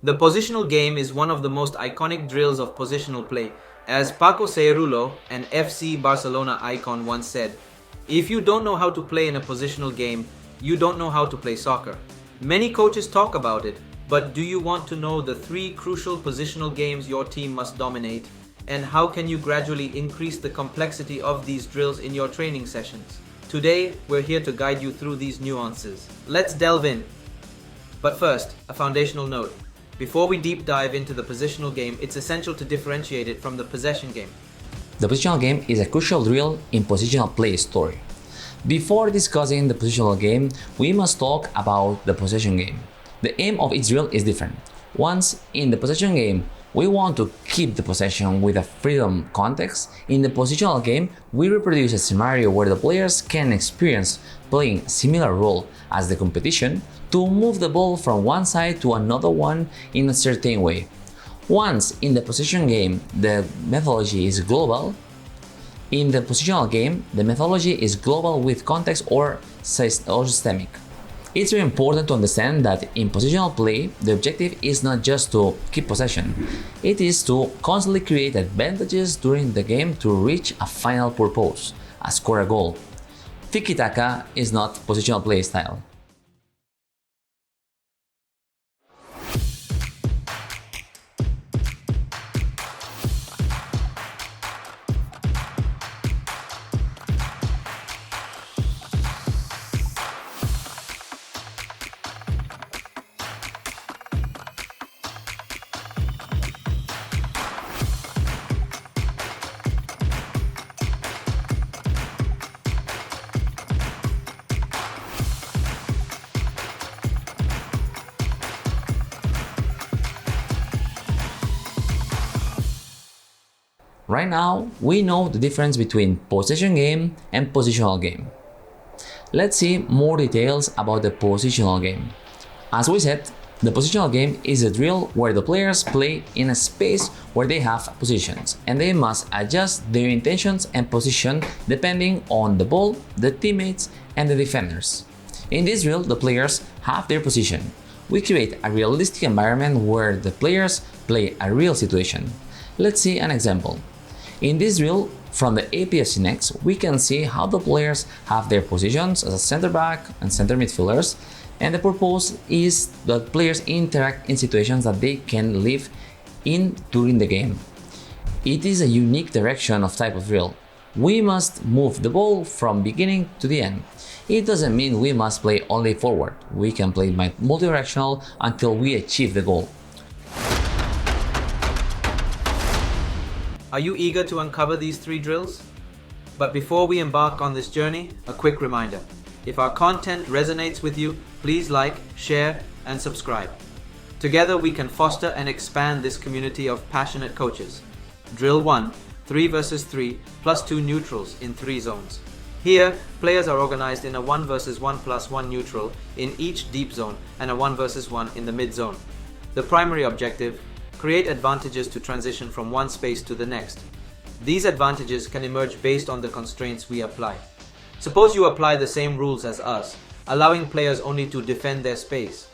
The positional game is one of the most iconic drills of positional play. As Paco Cerullo, an FC Barcelona icon, once said, "If you don't know how to play in a positional game, you don't know how to play soccer." Many coaches talk about it, but do you want to know the 3 crucial positional games your team must dominate? And how can you gradually increase the complexity of these drills in your training sessions? Today, we're here to guide you through these nuances. Let's delve in. But first, a foundational note. Before we deep dive into the positional game, it's essential to differentiate it from the possession game. The positional game is a crucial drill in positional play story. Before discussing the positional game, we must talk about the possession game. The aim of each drill is different. Once in the possession game, we want to keep the possession with a freedom context. In the positional game, we reproduce a scenario where the players can experience playing a similar role as the competition to move the ball from one side to another one in a certain way. Once in the possession game, the methodology is global. In the positional game, the methodology is global with context or systemic. It's very important to understand that in positional play, the objective is not just to keep possession. It is to constantly create advantages during the game to reach a final purpose, score a goal. Tiki-taka is not positional play style. Right now, we know the difference between possession game and positional game. Let's see more details about the positional game. As we said, the positional game is a drill where the players play in a space where they have positions and they must adjust their intentions and position depending on the ball, the teammates, and the defenders. In this drill, the players have their position. We create a realistic environment where the players play a real situation. Let's see an example. In this drill, from the APFC Next, we can see how the players have their positions as a center back and center midfielders, and the purpose is that players interact in situations that they can live in during the game. It is a unique direction of type of drill. We must move the ball from beginning to the end. It doesn't mean we must play only forward. We can play multi-directional until we achieve the goal. Are you eager to uncover these 3 drills? But before we embark on this journey, a quick reminder. If our content resonates with you, please like, share, and subscribe. Together we can foster and expand this community of passionate coaches. Drill 1, 3 versus 3 plus 2 neutrals in 3 zones. Here, players are organized in a 1 versus 1 plus 1 neutral in each deep zone and a 1 versus 1 in the mid zone. The primary objective: create advantages to transition from one space to the next. These advantages can emerge based on the constraints we apply. Suppose you apply the same rules as us, allowing players only to defend their space.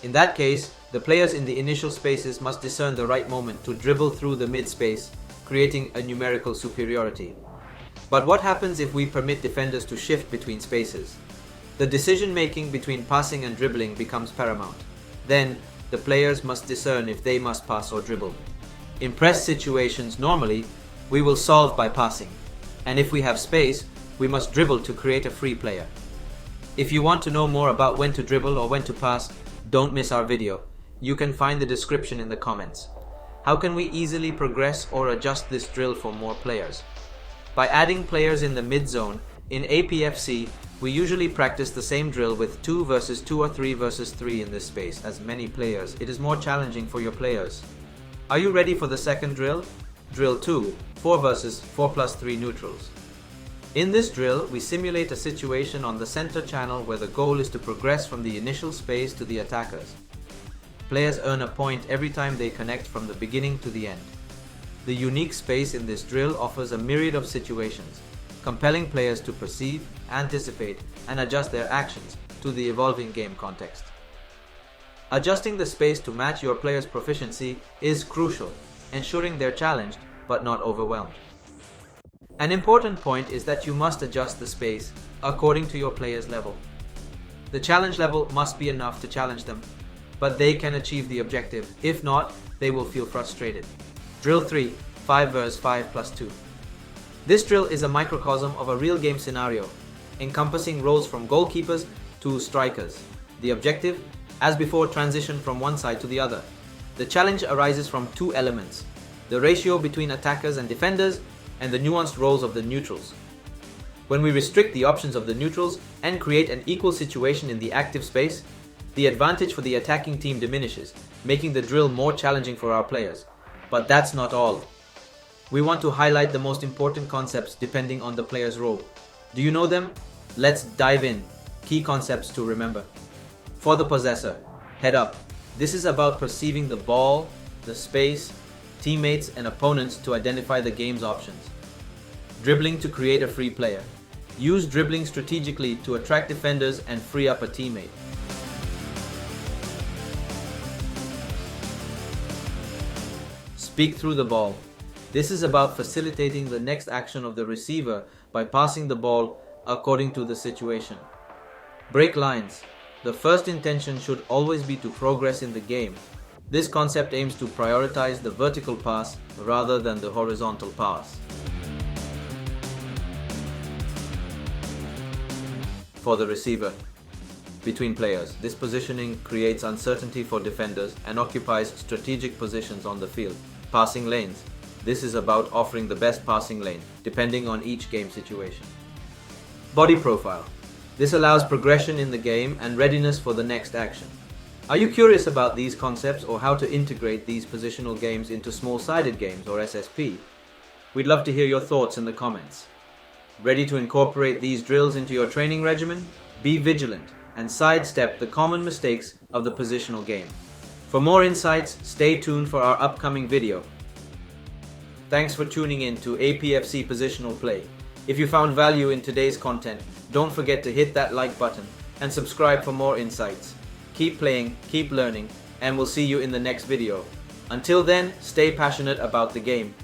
In that case, the players in the initial spaces must discern the right moment to dribble through the mid-space, creating a numerical superiority. But what happens if we permit defenders to shift between spaces? The decision-making between passing and dribbling becomes paramount. Then, the players must discern if they must pass or dribble. In press situations, normally, we will solve by passing. And if we have space, we must dribble to create a free player. If you want to know more about when to dribble or when to pass, don't miss our video. You can find the description in the comments. How can we easily progress or adjust this drill for more players? By adding players in the mid-zone, in APFC, we usually practice the same drill with 2 versus 2 or 3 versus 3 in this space. As many players, it is more challenging for your players. Are you ready for the second drill? Drill 2, 4 versus 4 plus 3 neutrals. In this drill, we simulate a situation on the center channel where the goal is to progress from the initial space to the attackers. Players earn a point every time they connect from the beginning to the end. The unique space in this drill offers a myriad of situations, compelling players to perceive, anticipate, and adjust their actions to the evolving game context. Adjusting the space to match your player's proficiency is crucial, ensuring they're challenged but not overwhelmed. An important point is that you must adjust the space according to your player's level. The challenge level must be enough to challenge them, but they can achieve the objective. If not, they will feel frustrated. Drill 3, 5 vs 5 plus 2. This drill is a microcosm of a real game scenario, encompassing roles from goalkeepers to strikers. The objective, as before, transition from one side to the other. The challenge arises from two elements: the ratio between attackers and defenders, and the nuanced roles of the neutrals. When we restrict the options of the neutrals and create an equal situation in the active space, the advantage for the attacking team diminishes, making the drill more challenging for our players. But that's not all. We want to highlight the most important concepts depending on the player's role. Do you know them? Let's dive in. Key concepts to remember. For the possessor, head up. This is about perceiving the ball, the space, teammates and opponents to identify the game's options. Dribbling to create a free player. Use dribbling strategically to attract defenders and free up a teammate. Speak through the ball. This is about facilitating the next action of the receiver by passing the ball according to the situation. Break lines. The first intention should always be to progress in the game. This concept aims to prioritize the vertical pass rather than the horizontal pass. For the receiver, between players, this positioning creates uncertainty for defenders and occupies strategic positions on the field. Passing lanes. This is about offering the best passing lane, depending on each game situation. Body profile. This allows progression in the game and readiness for the next action. Are you curious about these concepts or how to integrate these positional games into small-sided games or SSP? We'd love to hear your thoughts in the comments. Ready to incorporate these drills into your training regimen? Be vigilant and sidestep the common mistakes of the positional game. For more insights, stay tuned for our upcoming video. Thanks for tuning in to APFC Positional Play. If you found value in today's content, don't forget to hit that like button and subscribe for more insights. Keep playing, keep learning, and we'll see you in the next video. Until then, stay passionate about the game.